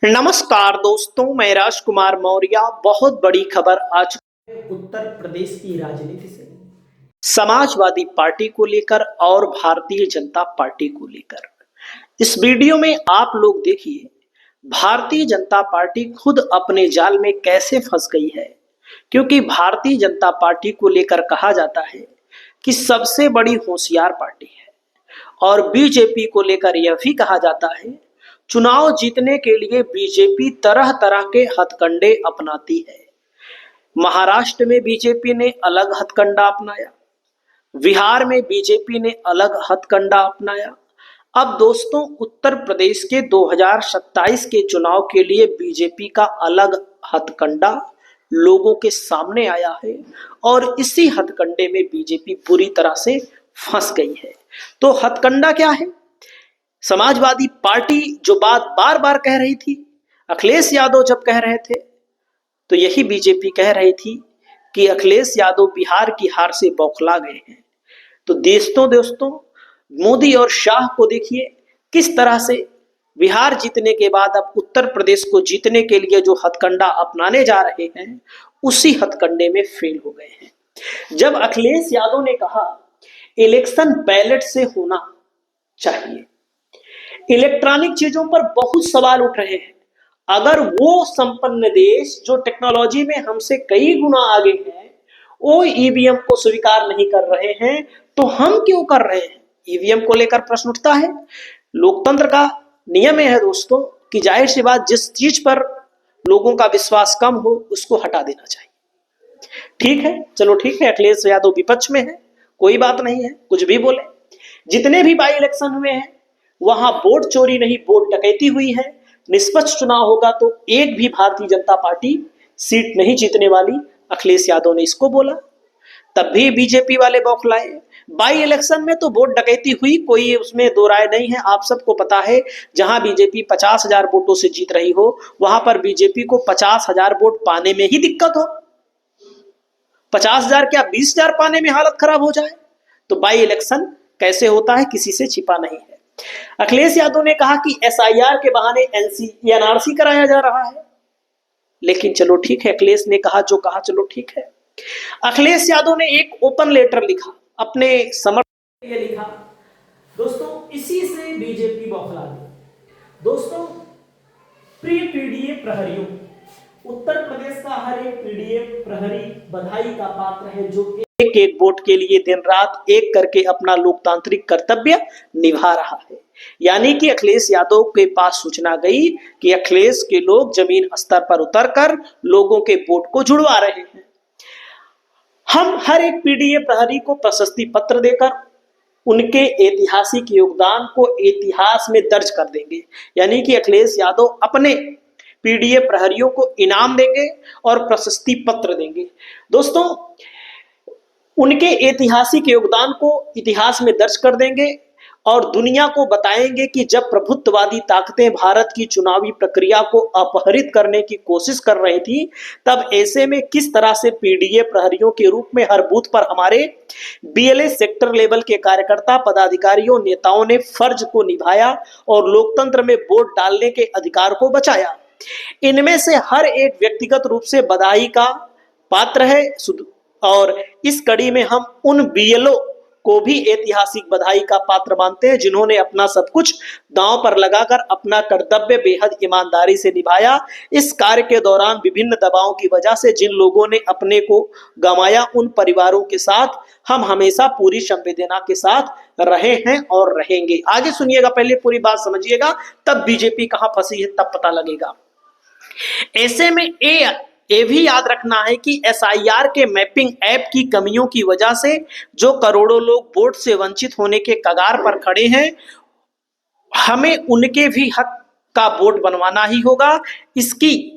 नमस्कार दोस्तों, मैं राजकुमार मौर्य। बहुत बड़ी खबर आज उत्तर प्रदेश की राजनीति से, समाजवादी पार्टी को लेकर और भारतीय जनता पार्टी को लेकर। इस वीडियो में आप लोग देखिए, भारतीय जनता पार्टी खुद अपने जाल में कैसे फंस गई है। क्योंकि भारतीय जनता पार्टी को लेकर कहा जाता है कि सबसे बड़ी होशियार पार्टी है, और बीजेपी को लेकर यह भी कहा जाता है चुनाव जीतने के लिए बीजेपी तरह तरह के हथकंडे अपनाती है। महाराष्ट्र में बीजेपी ने अलग हथकंडा अपनाया, बिहार में बीजेपी ने अलग हथकंडा अपनाया। अब दोस्तों, उत्तर प्रदेश के 2027 के चुनाव के लिए बीजेपी का अलग हथकंडा लोगों के सामने आया है, और इसी हथकंडे में बीजेपी पूरी तरह से फंस गई है। तो हथकंडा क्या है? समाजवादी पार्टी जो बात बार बार कह रही थी, अखिलेश यादव जब कह रहे थे, तो यही बीजेपी कह रही थी कि अखिलेश यादव बिहार की हार से बौखला गए हैं। तो दोस्तों, मोदी और शाह को देखिए किस तरह से बिहार जीतने के बाद अब उत्तर प्रदेश को जीतने के लिए जो हथकंडा अपनाने जा रहे हैं, उसी हथकंडे में फेल हो गए हैं। जब अखिलेश यादव ने कहा इलेक्शन बैलेट से होना चाहिए, इलेक्ट्रॉनिक चीजों पर बहुत सवाल उठ रहे हैं। अगर वो संपन्न देश जो टेक्नोलॉजी में हमसे कई गुना आगे हैं, वो ईवीएम को स्वीकार नहीं कर रहे हैं, तो हम क्यों कर रहे हैं? ईवीएम को लेकर प्रश्न उठता है। लोकतंत्र का नियम है दोस्तों कि जाहिर सी बात, जिस चीज पर लोगों का विश्वास कम हो उसको हटा देना चाहिए। ठीक है, चलो ठीक है, अखिलेश यादव विपक्ष में है, कोई बात नहीं है, कुछ भी बोले। जितने भी बाई इलेक्शन हुए हैं वहां वोट चोरी नहीं, वोट डकैती हुई है। निष्पक्ष चुनाव होगा तो एक भी भारतीय जनता पार्टी सीट नहीं जीतने वाली, अखिलेश यादव ने इसको बोला। तब भी बीजेपी वाले बौखलाए। बाई इलेक्शन में तो वोट डकैती हुई, कोई उसमें दो राय नहीं है। आप सबको पता है, जहां बीजेपी 50,000 वोटों से जीत रही हो, वहां पर बीजेपी को 50,000 वोट पाने में ही दिक्कत हो। 50,000 क्या 20,000 पाने में हालत खराब हो जाए। तो बाई इलेक्शन कैसे होता है किसी से छिपा नहीं है। अखिलेश यादव ने कहा कि एसआईआर के बहाने एनआरसी कराया जा रहा है, लेकिन चलो ठीक है, अखिलेश ने कहा जो कहा, चलो ठीक है। अखिलेश यादव ने एक ओपन लेटर लिखा, अपने समर्थन के लिए लिखा। दोस्तों, इसी से बीजेपी बौखला गई। दोस्तों, प्रिय पीडीए प्रहरियों, उत्तर प्रदेश का हर एक पीडीए प्रहरी बधाई का पात्र है, जो एक एक वोट के लिए दिन रात एक करके अपना लोकतांत्रिक कर्तव्य निभा रहा है। यानी कि अखिलेश यादव के पास सूचना गई कि अखिलेश के लोग जमीन स्तर पर उतरकर लोगों के वोट को जुड़वा रहे हैं। हम हर एक पीडीए प्रहरी को प्रशस्ति पत्र देकर उनके ऐतिहासिक योगदान को इतिहास में दर्ज कर देंगे। यानी कि अखिलेश यादव अपने पीडीए प्रहरियों को इनाम देंगे और प्रशस्ति पत्र देंगे। दोस्तों, उनके ऐतिहासिक योगदान को इतिहास में दर्ज कर देंगे और दुनिया को बताएंगे कि जब प्रभुत्ववादी ताकतें भारत की चुनावी प्रक्रिया को अपहरित करने की कोशिश कर रही थी, तब ऐसे में किस तरह से पीडीए प्रहरियों के रूप में हर बूथ पर हमारे बीएलए सेक्टर लेवल के कार्यकर्ता, पदाधिकारियों, नेताओं ने फर्ज को निभाया और लोकतंत्र में वोट डालने के अधिकार को बचाया। इनमें से हर एक व्यक्तिगत रूप से बधाई का पात्र है, और इस कड़ी में हम उन बीएलओ को भी ऐतिहासिक बधाई का पात्र मानते हैं, जिन्होंने अपना सब कुछ दांव पर लगाकर अपना कर्तव्य बेहद ईमानदारी से निभाया। इस कार्य के दौरान विभिन्न दबावों की वजह से जिन लोगों ने अपने को गंवाया, उन परिवारों के साथ हम हमेशा पूरी संवेदना के साथ रहे हैं और रहेंगे। आगे सुनिएगा, पहले पूरी बात समझिएगा, तब बीजेपी कहां फंसी है तब पता लगेगा। ऐसे में ये भी याद रखना है कि एसआईआर के मैपिंग ऐप की कमियों की वजह से जो करोड़ों लोग वोट से वंचित होने के कगार पर खड़े हैं, हमें उनके भी हक का वोट बनवाना ही होगा। इसकी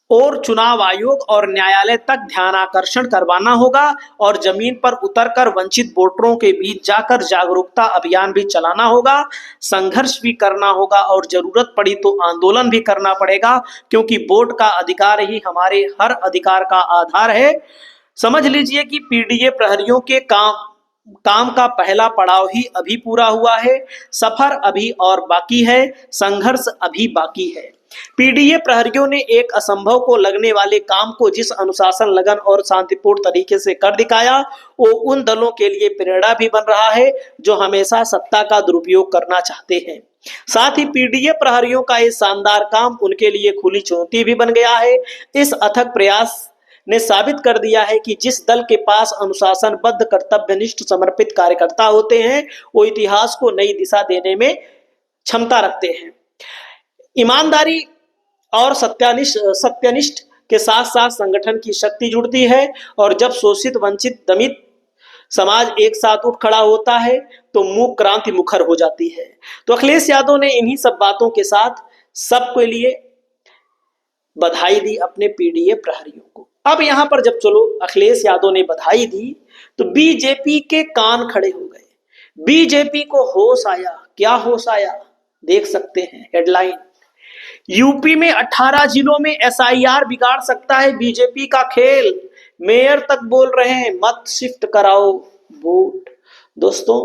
और चुनाव आयोग और न्यायालय तक ध्यानाकर्षण करवाना होगा और जमीन पर उतरकर वंचित वोटरों के बीच जाकर जागरूकता अभियान भी चलाना होगा, संघर्ष भी करना होगा और जरूरत पड़ी तो आंदोलन भी करना पड़ेगा, क्योंकि वोट का अधिकार ही हमारे हर अधिकार का आधार है। समझ लीजिए कि पीडीए प्रहरियों के काम काम का पहला पड़ाव ही अभी पूरा हुआ है, सफर अभी और बाकी है, संघर्ष अभी बाकी है। पीडीए प्रहरियों ने एक असंभव को लगने वाले काम को जिस अनुशासन, लगन और शांतिपूर्ण तरीके से कर दिखाया, वो उन दलों के लिए प्रेरणा भी बन रहा है जो हमेशा सत्ता का दुरुपयोग करना चाहते हैं। साथ ही पीडीए प्रहरियों का ये शानदार काम उनके लिए खुली चुनौती भी बन गया है। इस अथक प्रयास ने साबित कर दिया है कि जिस दल के पास अनुशासनबद्ध, कर्तव्यनिष्ठ, समर्पित कार्यकर्ता होते हैं, वो इतिहास को नई दिशा देने में क्षमता रखते हैं। ईमानदारी और सत्यनिष्ठ के साथ साथ संगठन की शक्ति जुड़ती है, और जब शोषित, वंचित, दमित समाज एक साथ उठ खड़ा होता है तो मूक क्रांति मुखर हो जाती है। तो अखिलेश यादव ने इन्हीं सब बातों के साथ सबके लिए बधाई दी अपने पीडीए प्रहरियों को। अब यहां पर जब चलो अखिलेश यादव ने बधाई दी तो बीजेपी के कान खड़े हो गए, बीजेपी को होश आया। क्या होश आया, देख सकते हैं हेडलाइन, यूपी में 18 जिलों में एसआईआर बिगाड़ सकता है बीजेपी का खेल, मेयर तक बोल रहे हैं मत शिफ्ट कराओ वोट। दोस्तों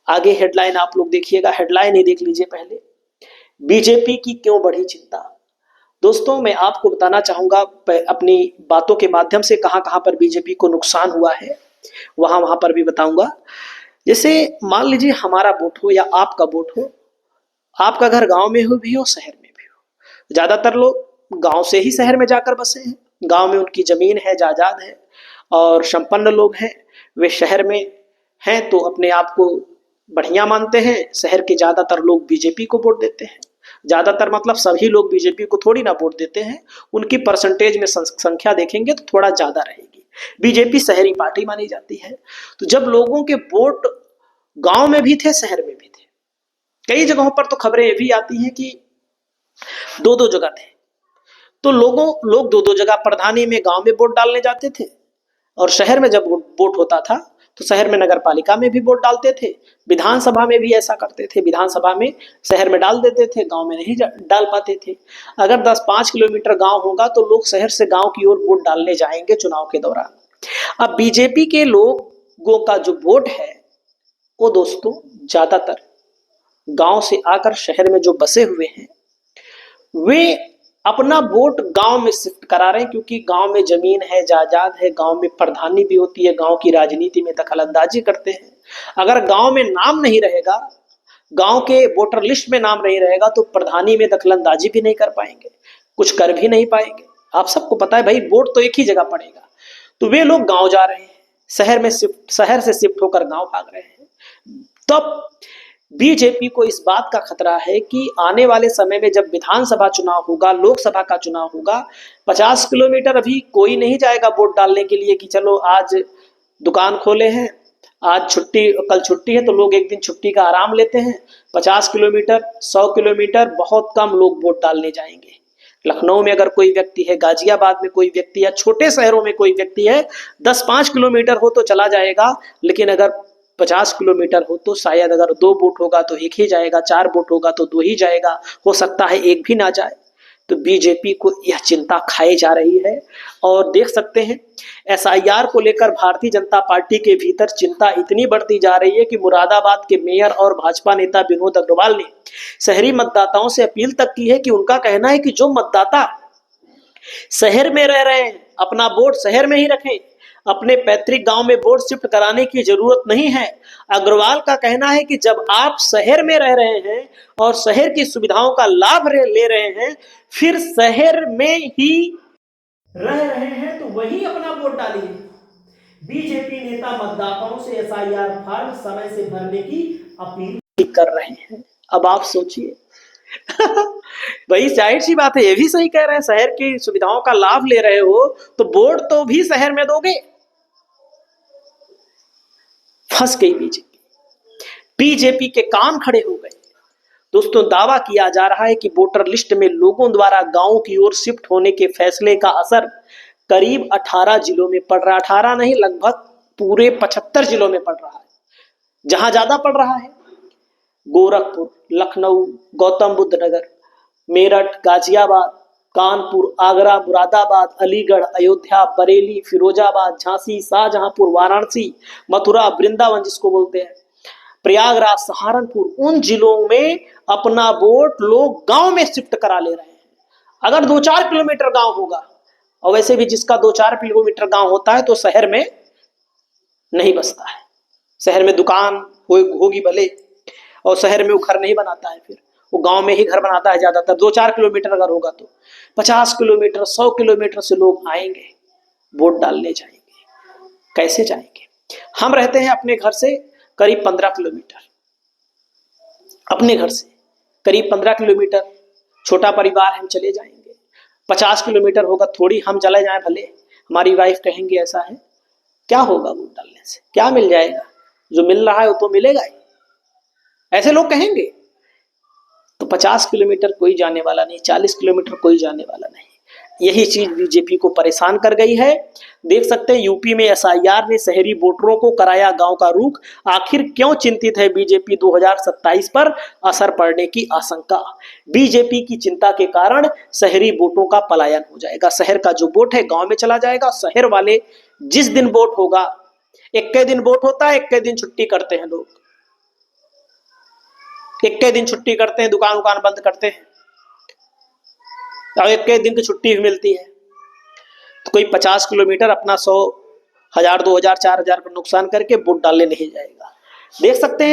आगे हेडलाइन आप लोग देखिएगा, हेडलाइन ही देख लीजिए पहले, बीजेपी की क्यों बढ़ी चिंता। दोस्तों मैं आपको बताना चाहूंगा अपनी बातों के माध्यम से कहां कहां पर बीजेपी को नुकसान हुआ है, वहां वहां पर भी बताऊंगा। जैसे मान लीजिए हमारा वोट हो या आपका वोट हो, आपका घर गांव में हो भी हो, शहर में भी हो, ज्यादातर लोग गांव से ही शहर में जाकर बसे हैं, गांव में उनकी जमीन है, जायदाद है और संपन्न लोग हैं, वे शहर में हैं तो अपने आप को बढ़िया मानते हैं। शहर के ज्यादातर लोग बीजेपी को वोट देते हैं, ज्यादातर मतलब सभी लोग बीजेपी को थोड़ी ना वोट देते हैं, उनकी परसेंटेज में संख्या देखेंगे तो थोड़ा ज्यादा रहेगी। बीजेपी शहरी पार्टी मानी जाती है। तो जब लोगों के वोट गांव में भी थे, शहर में भी थे, कई जगहों पर तो खबरें ये भी आती हैं कि दो दो जगह थे, तो लोग दो दो जगह प्रधानी में, गांव में वोट डालने जाते थे, और शहर में जब वोट होता था तो शहर में नगर पालिका में भी वोट डालते थे, विधानसभा में भी ऐसा करते थे, विधानसभा में शहर में डाल देते थे, गांव में नहीं डाल पाते थे। अगर 10-5 किलोमीटर गांव होगा तो लोग शहर से गांव की ओर वोट डालने जाएंगे चुनाव के दौरान। अब बीजेपी के लोगों का जो वोट है वो दोस्तों ज्यादातर गांव से आकर शहर में जो बसे हुए हैं, वे अपना वोट गांव में शिफ्ट करा रहे हैं, क्योंकि गांव में जमीन है, जायदाद है, गांव में प्रधानी भी होती है, गांव की राजनीति में दखलंदाजी करते हैं। अगर गांव में नाम नहीं रहेगा, गांव के वोटर लिस्ट में नाम नहीं रहेगा, तो प्रधानी में दखलंदाजी भी नहीं कर पाएंगे, कुछ कर भी नहीं पाएंगे। आप सबको पता है भाई, वोट तो एक ही जगह पड़ेगा। तो वे लोग गांव जा रहे हैं, शहर से शिफ्ट होकर गांव भाग रहे हैं। तब बीजेपी को इस बात का खतरा है कि आने वाले समय में जब विधानसभा चुनाव होगा, लोकसभा का चुनाव होगा, 50 किलोमीटर अभी कोई नहीं जाएगा वोट डालने के लिए कि चलो आज दुकान खोले हैं, आज छुट्टी, कल छुट्टी है तो लोग एक दिन छुट्टी का आराम लेते हैं। 50 किलोमीटर, 100 किलोमीटर बहुत कम लोग वोट डालने जाएंगे। लखनऊ में अगर कोई व्यक्ति है, गाजियाबाद में कोई व्यक्ति है, छोटे शहरों में कोई व्यक्ति है, 10-5 किलोमीटर हो तो चला जाएगा, लेकिन अगर 50 किलोमीटर हो तो शायद अगर 2 वोट होगा तो एक ही जाएगा, 4 वोट होगा तो 2 ही जाएगा, हो सकता है एक भी ना जाए। तो बीजेपी को यह चिंता खाई जा रही है। और देख सकते हैं एसआईआर को लेकर भारतीय जनता पार्टी के भीतर चिंता इतनी बढ़ती जा रही है कि मुरादाबाद के मेयर और भाजपा नेता विनोद अग्रवाल ने शहरी मतदाताओं से अपील तक की है कि उनका कहना है कि जो मतदाता शहर में रह रहे हैं अपना वोट शहर में ही रखें, अपने पैतृक गांव में वोट शिफ्ट कराने की जरूरत नहीं है। अग्रवाल का कहना है कि जब आप शहर में रह रहे हैं और शहर की सुविधाओं का लाभ ले रहे हैं, फिर शहर में ही रह रहे हैं तो वही अपना वोट डालिए। बीजेपी नेता मतदाताओं से एसआईआर फॉर्म समय से भरने की अपील कर रहे हैं। अब आप सोचिए भाई, जाहिर सी बात है, ये भी सही कह रहे हैं, शहर की सुविधाओं का लाभ ले रहे हो तो वोट तो भी शहर में दोगे। फंस गई बीजेपी, बीजेपी के कान खड़े हो गए। दोस्तों दावा किया जा रहा है कि वोटर लिस्ट में लोगों द्वारा गांव की ओर शिफ्ट होने के फैसले का असर करीब 18 जिलों में पड़ रहा है। 18 नहीं, लगभग पूरे 75 जिलों में पड़ रहा है। जहां ज्यादा पड़ रहा है गोरखपुर, लखनऊ, गौतम बुद्ध नगर, मेरठ, गाजियाबाद, कानपुर, आगरा, मुरादाबाद, अलीगढ़, अयोध्या, बरेली, फिरोजाबाद, झांसी, शाहजहांपुर, वाराणसी, मथुरा, वृंदावन जिसको बोलते हैं, प्रयागराज, सहारनपुर, उन जिलों में अपना वोट लोग गांव में शिफ्ट करा ले रहे हैं। अगर 2-4 किलोमीटर गांव होगा, और वैसे भी जिसका 2-4 किलोमीटर गांव होता है तो शहर में नहीं बसता है, शहर में दुकान होगी भले, और शहर में वो घर नहीं बनाता है, फिर वो गांव में ही घर बनाता है ज्यादातर। 2-4 किलोमीटर अगर होगा तो 50 किलोमीटर 100 किलोमीटर से लोग आएंगे, वोट डालने जाएंगे। कैसे जाएंगे? हम रहते हैं अपने घर से करीब 15 किलोमीटर, अपने घर से करीब 15 किलोमीटर, छोटा परिवार हम चले जाएंगे। 50 किलोमीटर होगा थोड़ी, हम चले जाएं भले, हमारी वाइफ कहेंगे ऐसा है, क्या होगा वोट डालने से, क्या मिल जाएगा, जो मिल रहा है वो तो मिलेगा ही, ऐसे लोग कहेंगे। तो 50 किलोमीटर कोई जाने वाला नहीं, 40 किलोमीटर कोई जाने वाला नहीं। यही चीज बीजेपी को परेशान कर गई है। देख सकते हैं यूपी में एसआईआर ने शहरी वोटरों को कराया गांव का रुख, आखिर क्यों चिंतित है बीजेपी? 2027 पर असर पड़ने की आशंका। बीजेपी की चिंता के कारण शहरी वोटों का पलायन हो जाएगा, शहर का जो वोट है गांव में चला जाएगा। शहर वाले जिस दिन वोट होगा, इक्के दिन वोट होता है, इक्के दिन छुट्टी करते हैं लोग, इक्के दिन छुट्टी करते हैं, दुकान बंद करते हैं, और इक्के दिन की छुट्टी भी मिलती है। तो कोई 50 किलोमीटर अपना 100, 1000, 2000, 4000 का नुकसान करके वोट डालने नहीं जाएगा। देख सकते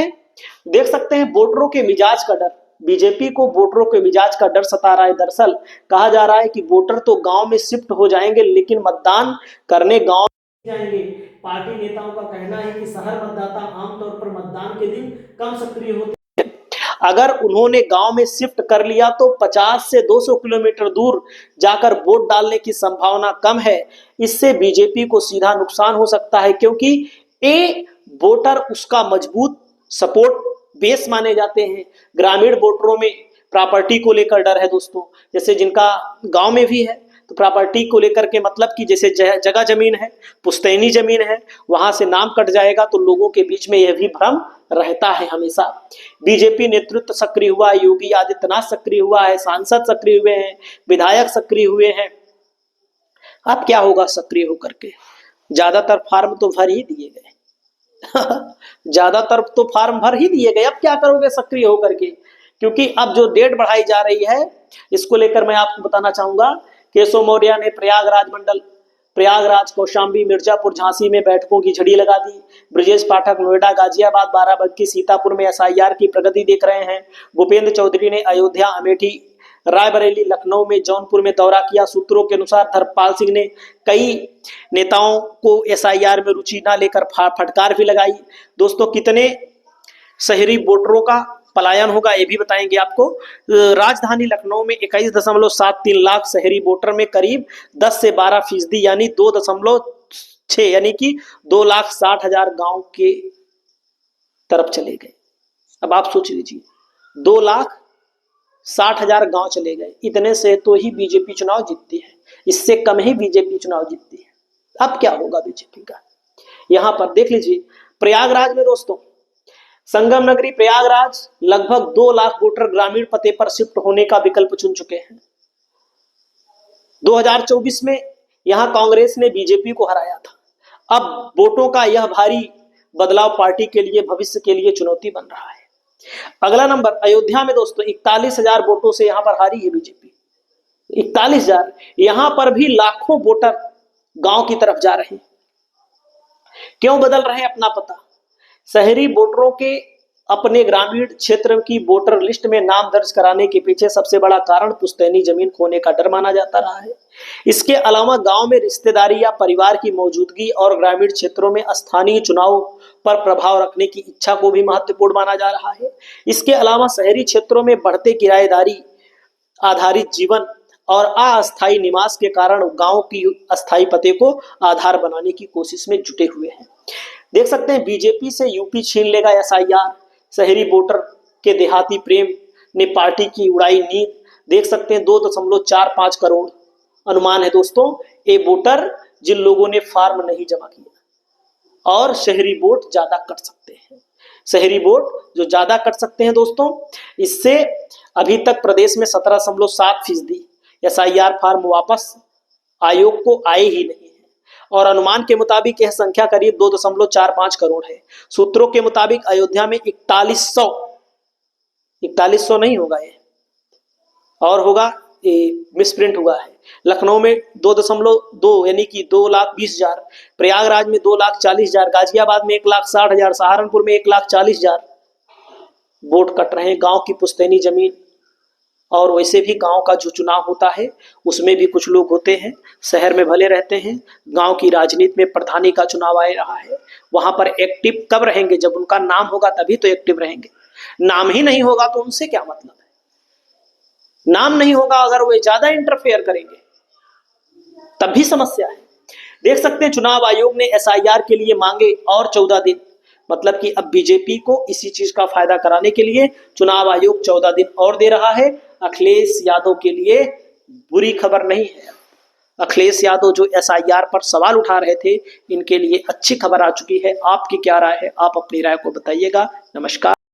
हैं वोटरों के मिजाज का डर, बीजेपी को वोटरों के मिजाज का डर सता रहा है। दरअसल कहा जा रहा है कि वोटर तो गांव में शिफ्ट हो जाएंगे, लेकिन मतदान करने गांव जाएंगे। पार्टी नेताओं का कहना है कि शहर मतदाता आमतौर पर मतदान के दिन कम सक्रिय होते हैं। अगर उन्होंने गांव में शिफ्ट कर लिया तो 50 से 200 किलोमीटर दूर जाकर वोट डालने की संभावना कम है। इससे बीजेपी को सीधा नुकसान हो सकता है, क्योंकि ए वोटर उसका मजबूत सपोर्ट बेस माने जाते हैं। ग्रामीण वोटरों में प्रॉपर्टी को लेकर डर है दोस्तों, जैसे जिनका गांव में भी है तो प्रॉपर्टी को लेकर के, मतलब कि जैसे जगह जमीन है, पुश्तैनी जमीन है, वहां से नाम कट जाएगा तो लोगों के बीच में यह भी भ्रम रहता है हमेशा। बीजेपी नेतृत्व सक्रिय हुआ है, योगी आदित्यनाथ सक्रिय हुआ है, सांसद सक्रिय हुए हैं, विधायक सक्रिय हुए हैं। अब क्या होगा सक्रिय होकर के? ज्यादातर फार्म तो भर ही दिए गए ज्यादातर तो फार्म भर ही दिए गए, अब क्या करोगे सक्रिय होकर के? क्योंकि अब जो डेट बढ़ाई जा रही है, इसको लेकर मैं आपको बताना चाहूंगा। केशव मौर्य ने प्रयागराज, कौशाम्बी, मिर्जापुर, झांसी में बैठकों की झड़ी लगा दी। ब्रजेश पाठक नोएडा, गाजियाबाद, बाराबंकी, सीतापुर में एसआईआर की प्रगति देख रहे हैं। भूपेंद्र चौधरी ने अयोध्या, अमेठी, रायबरेली, लखनऊ में, जौनपुर में दौरा किया। सूत्रों के अनुसार धर्मपाल सिंह ने कई नेताओं को एसआईआर में रुचि न लेकर फटकार भी लगाई। दोस्तों, कितने शहरी वोटरों का पलायन होगा ये भी बताएंगे आपको। राजधानी लखनऊ में 21.73 लाख शहरी वोटर में करीब 10 से 12% यानी 2.6 यानी कि 2,60,000 गांव के तरफ चले गए। अब आप सोच लीजिए, 2,60,000 गांव चले गए, इतने से तो ही बीजेपी चुनाव जीतती है, इससे कम ही बीजेपी चुनाव जीतती है। अब क्या होगा बीजेपी का? यहां पर देख लीजिए, प्रयागराज में दोस्तों, संगम नगरी प्रयागराज, लगभग 2 लाख वोटर ग्रामीण पते पर शिफ्ट होने का विकल्प चुन चुके हैं। 2024 में यहां कांग्रेस ने बीजेपी को हराया था। अब वोटों का यह भारी बदलाव पार्टी के लिए, भविष्य के लिए चुनौती बन रहा है। अगला नंबर अयोध्या में दोस्तों, 41,000 वोटों से यहां पर हारी है बीजेपी। 41,000, यहां पर भी लाखों वोटर गांव की तरफ जा रहे हैं। क्यों बदल रहे हैं अपना पता? शहरी वोटरों के अपने ग्रामीण क्षेत्र की वोटर लिस्ट में नाम दर्ज कराने के पीछे सबसे बड़ा कारण पुश्तैनी जमीन खोने का डर माना जाता रहा है। इसके अलावा गांव में रिश्तेदारी या परिवार की मौजूदगी और ग्रामीण क्षेत्रों में स्थानीय चुनाव पर प्रभाव रखने की इच्छा को भी महत्वपूर्ण माना जा रहा है। इसके अलावा शहरी क्षेत्रों में बढ़ते किराएदारी आधारित जीवन और अस्थायी निवास के कारण गांव की अस्थायी पते को आधार बनाने की कोशिश में जुटे हुए हैं। देख सकते हैं, बीजेपी से यूपी छीन लेगा एसआईआर, शहरी वोटर के देहाती प्रेम ने पार्टी की उड़ाई नींद। देख सकते हैं 2.45 करोड़ अनुमान है दोस्तों, ये वोटर जिन लोगों ने फॉर्म नहीं जमा किया, और शहरी वोट ज्यादा कट सकते हैं। शहरी वोट जो ज्यादा कट सकते हैं दोस्तों, इससे अभी तक प्रदेश में 17.7% एसआईआर फॉर्म वापस आयोग को आए ही नहीं है और अनुमान के मुताबिक यह संख्या करीब 2.45 करोड़ है। सूत्रों के मुताबिक अयोध्या में 4100 नहीं होगा ये, और होगा ये मिसप्रिंट हुआ है। लखनऊ में 2.2 यानी कि 2,20,000, प्रयागराज में 2,40,000, गाजियाबाद में 1,60,000, सहारनपुर में 1,40,000 वोट कट रहे हैं। गांव की पुश्तैनी जमीन, और वैसे भी गांव का जो चुनाव होता है उसमें भी कुछ लोग होते हैं, शहर में भले रहते हैं, गांव की राजनीति में प्रधानी का चुनाव आ रहा है, वहां पर एक्टिव कब रहेंगे? जब उनका नाम होगा तभी तो एक्टिव रहेंगे। नाम ही नहीं होगा तो उनसे क्या मतलब है? नाम नहीं होगा, अगर वो ज्यादा इंटरफेयर करेंगे तब भी समस्या है। देख सकते हैं चुनाव आयोग ने एसआईआर के लिए मांगे और 14 दिन, मतलब कि अब बीजेपी को इसी चीज का फायदा कराने के लिए चुनाव आयोग 14 दिन और दे रहा है। अखिलेश यादव के लिए बुरी खबर नहीं है। अखिलेश यादव जो एसआईआर पर सवाल उठा रहे थे, इनके लिए अच्छी खबर आ चुकी है। आपकी क्या राय है? आप अपनी राय को बताइएगा। नमस्कार।